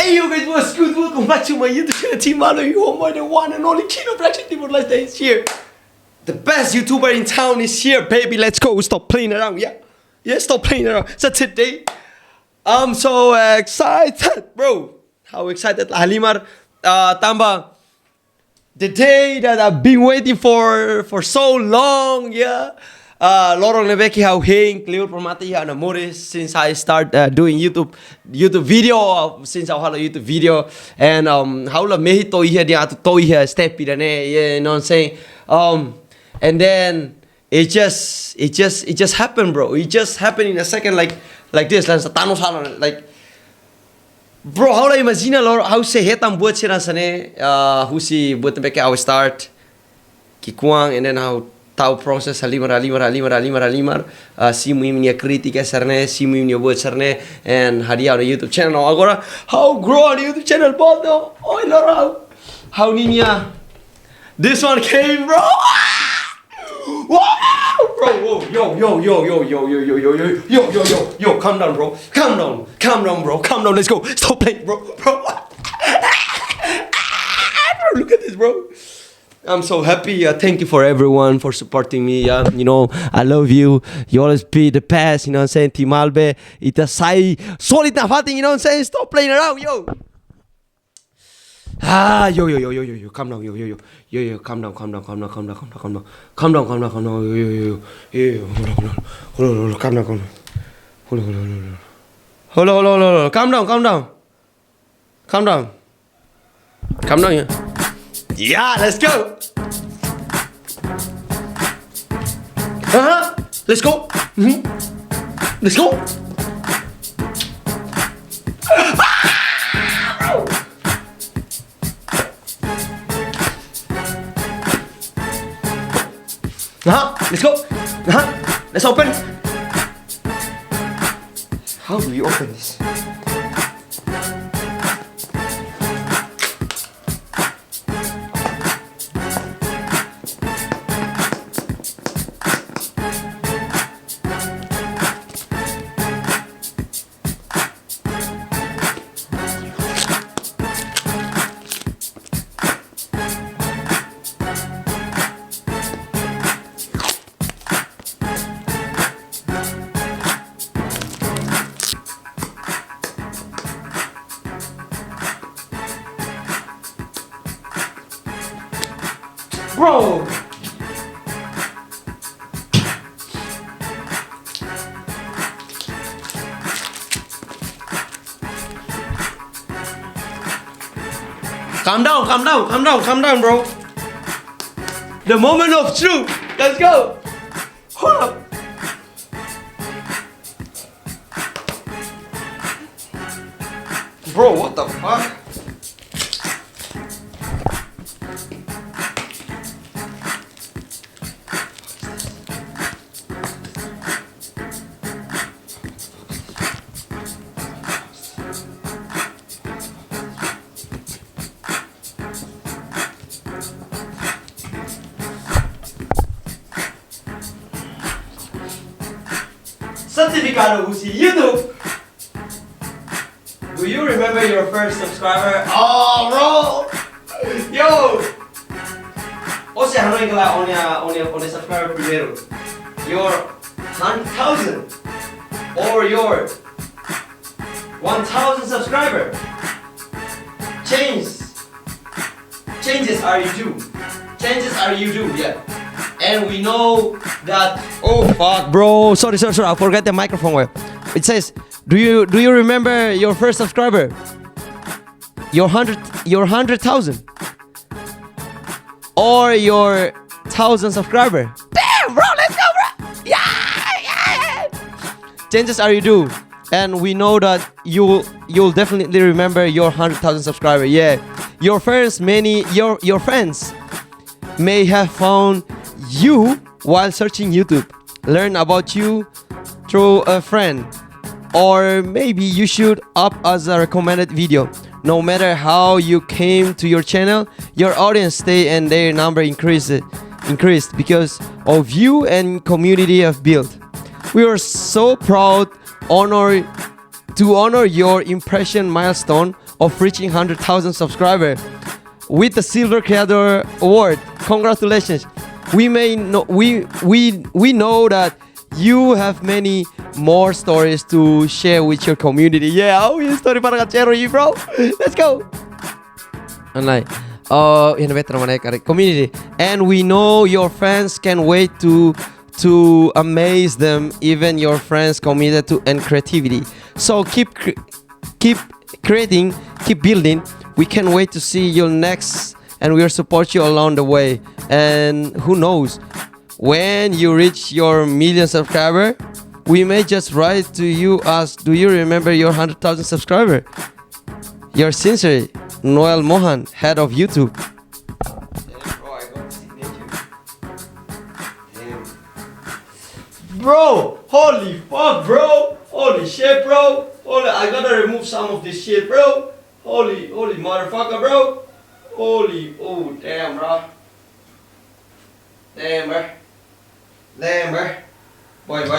Hey you guys, what's good? Welcome back to my YouTube channel, Teamalbe. You are the one and only king of Action Timor-Leste is here. The best YouTuber in town is here, baby. Let's go. Stop playing around, yeah, stop playing around. So today, I'm so excited, bro. How excited, Halimar, Tamba. The day that I've been waiting for so long, yeah. Lorong nebeki how hing clear permati na Morris since I start doing YouTube video since I had a YouTube video and how la mehi to here dia to here step ne, you know what I'm saying, and then it just happened, bro. It just happened in a second, like this, like bro. How la imagine lor how se hetam buat sira sane who si buat nebeki how start kikuang and then how tahu proses halimar si muimnya kritika serne si muimnya buat serne and hadiah on YouTube channel agora how grow on YouTube channel but no oh lor how ninya this one came, bro. Wow, bro, whoa, yo, calm down, bro, calm down, let's go, stop playing, bro. Look at this, bro. I'm so happy. Thank you for everyone for supporting me. You know, I love you. You always be the best. You know what I'm saying? Teamalbe, ita sai solid na fighting. You know what I'm saying? Stop playing around, yo. Yo. Calm down, yo. Calm down. Hold on. Calm down. Calm down, yeah. Yeah, let's go. Let's go. Let's go. Let's go. Let's open. How do we open this? Bro, calm down, bro. The moment of truth. Let's go. Hold up. Bro, what the fuck? Certificado usi YouTube. Do you remember your first subscriber? Oh, bro. Yo. O sea, no hay que on subscriber primero. Your 100,000 or your 1,000 subscriber. Changes are you do, yeah. And we know that. Oh fuck, bro! Sorry. I forgot the microphone. It says, do you remember your first subscriber? Your 100,000 or your 1,000 subscriber? Damn, bro! Let's go, bro! Yeah! Changes are you do, and we know that you'll definitely remember your 100,000 subscriber. Yeah, your friends may have found you while searching YouTube, learn about you through a friend, or maybe you should up as a recommended video. No matter how you came to your channel, your audience stay and their number increased because of you and community have built. We are so proud, honor to honor your impression milestone of reaching 100,000 subscribers with the Silver Creator Award. Congratulations. We know that you have many more stories to share with your community. Yeah, yung story para ka-share you, bro. Let's go. And like, community. And we know your fans can wait to amaze them. Even your friends committed to and creativity. So keep creating, keep building. We can't wait to see you next, and we'll support you along the way. And who knows, when you reach your million subscriber, we may just write to you as, do you remember your 100,000 subscriber? Yours sincerely, Noel Mohan, head of YouTube. Bro, holy fuck, bro. Holy shit, bro. I gotta remove some of this shit, bro. Holy motherfucker, bro. Oh, damn, bro. Damn, bro. Boy. Where's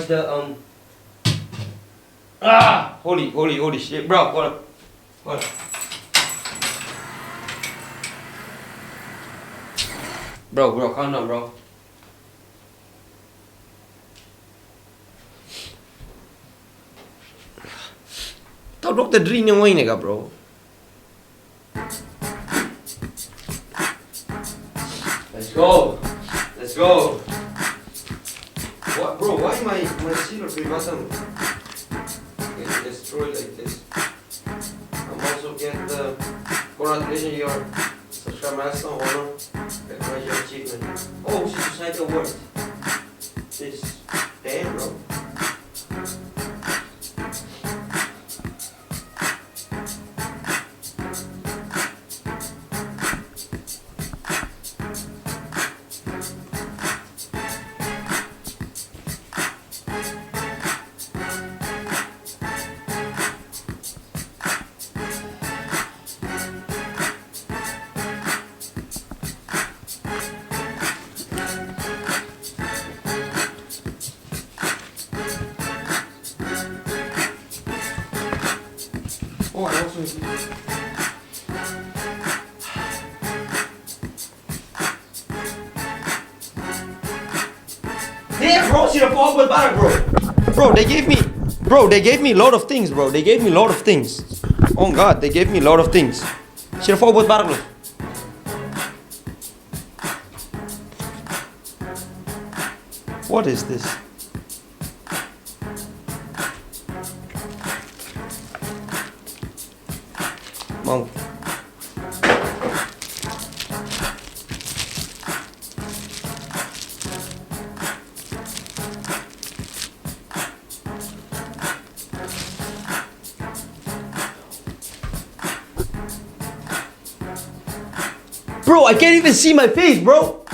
the, holy shit, bro. Hold on. Bro, calm down, bro. Tao đốt tên riêng nhau này cả, bro. Let's go. What, bro? Why my silver free button getting destroyed like this? I'm also get the congratulations your subscribe milestone honor. Recognize your achievement. Oh, she's society award. This damn, bro. Oh, I also need to... Damn, bro, see the fog with back, bro. Bro, they gave me a lot of things, bro. Oh God, they gave me a lot of things. See the fog with back, bro. What is this? Monk. Bro, I can't even see my face, bro.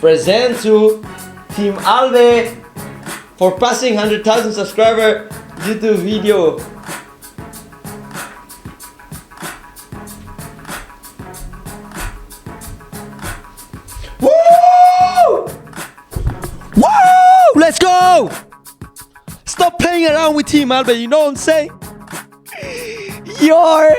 Present to Teamalbe for passing 100,000 subscriber YouTube video. Woo! Woo! Let's go! Stop playing around with Teamalbe, you know what I'm saying? You're...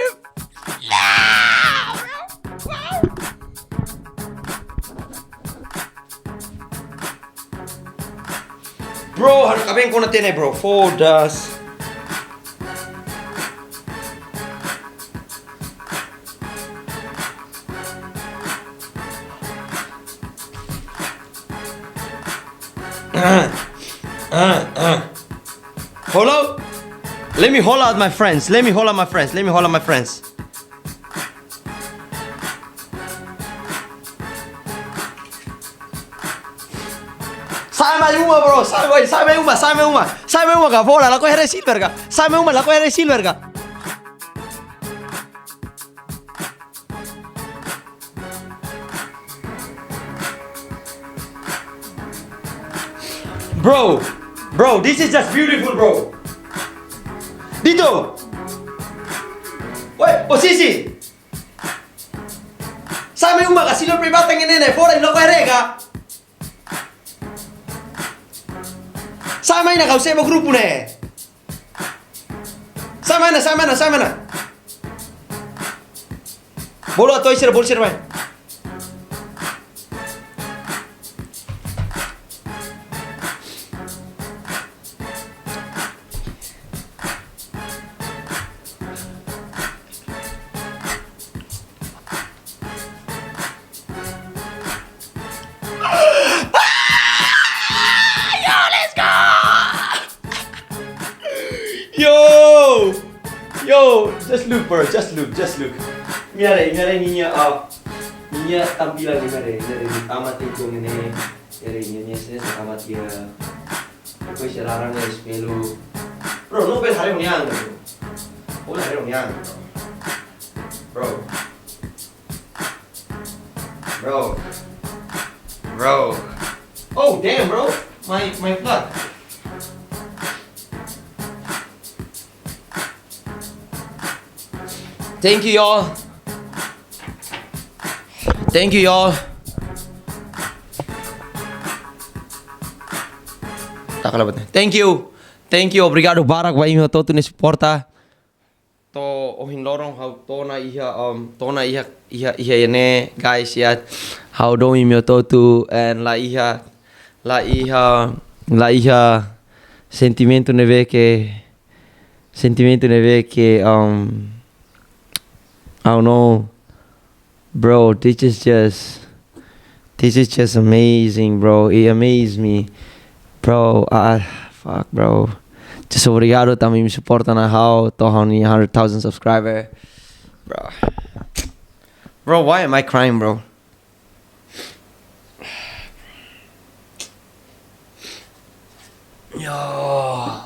Bro, harus kami yang kau nanti bro. Fodas. Hello? Let me holler at my friends. Sai mai uma bro, sai mai uma ka vola la ko here silver ka. Sai mai uma la ko here silver ka. Bro, this is just beautiful, bro. Dito. Wait, posisi. Sai mai uma ka silver private ngene fora lo ko here ka. Sai mai na kau sebo grupo ne. Sai mana. Bolo toy sir mai. Yo, just look bro, just look. Nyare niya tampilan ni amat itu ngene. Nyare niya amat dia. Aku larang ya spelu. Bro, no bel hari uniang. Hola hari uniang. Bro. Oh damn bro, my plug. Thank you y'all. Tak kalabat. Thank you, obrigado barak ba imo to ne suporta. To ohin lorong how tona iha ene guys ya. How do imo to and la iha sentimento neve que I don't know, bro. This is just amazing, bro. It amazed me, bro. Fuck, bro. Just obrigado também me suporta na how to 100,000 subscriber, bro. Bro, why am I crying, bro? Yo.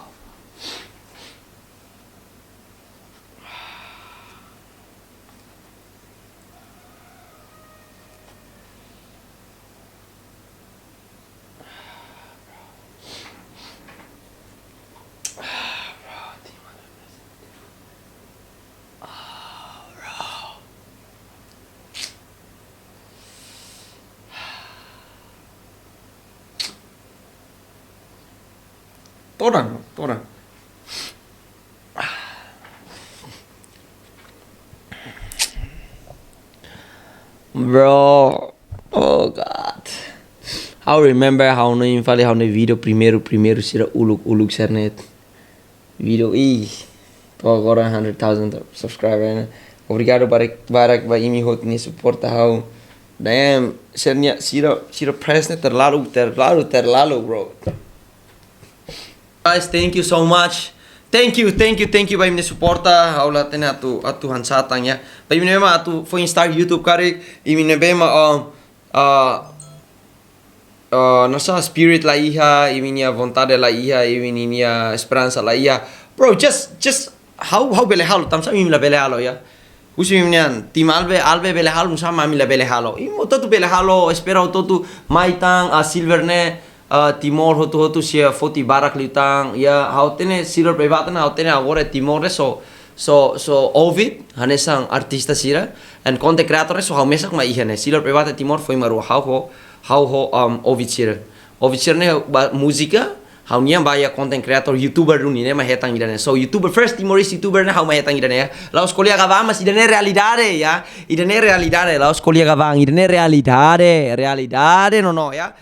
Toran. Bro, oh god. I remember how no infali how no video primeiro sira uluk sernet. Video to agora 100,000 subscribers. Obrigado barak ba imi hot ni suporta how damn sernya sira press net terlalu bro. Guys, thank you so much. Thank you ba imne suporta haula tene atu hansatang ya. Ba imne ma atu foi start YouTube kare imne bema nossa spirit la iha, imne vontade la iha, imne esperança la iha. Bro, just how bele halo tamsa imne la bele halo ya. Usi imne Teamalbe Albe bele halo sama imne la bele halo. Imo totu bele halo, espero totu maitang a silverne Timor hotu sia foti barak litang ya hautene silver private na hautene agora Timor so Ovid hanesang artista sira and content creator so haumesak ma ihane silver private Timor foi maru how Ovid sira ne música haunia baya content creator youtuber duni ne ma hetang idane so youtuber first Timorese youtuber ne hau ma hetang idane ya la escolia gavang mas idane realidade ya idane realidade la escolia gavang idane realidade no ya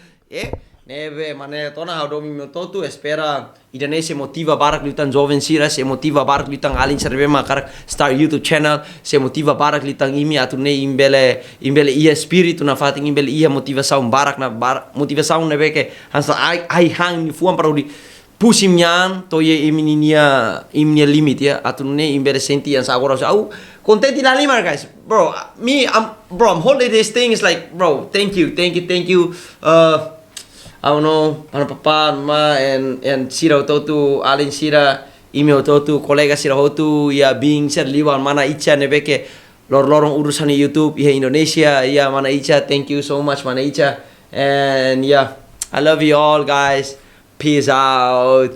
neve mane tona how do mi totu espera idane se motiva barak litan joven sira se motiva barak litang alin serve makar start YouTube channel se motiva barak litang imi atune imbele ia espiritu na fating imbele ia motivação barak na motivação neve ke hansa ai hang ni fuam parodi pusim nyan to ye iminia limit ya atune imbele senti yang agora au contenti la lima guys bro I'm holding this thing is like bro thank you I don't know, mana papa, mama, and sira hotu, alin sira, imi hotu, kolega sira hotu, ya bing sir liwan mana Icha nebeke lorong urusan YouTube ya Indonesia, ya mana Icha, thank you so much mana Icha, and yeah, I love you all guys, peace out.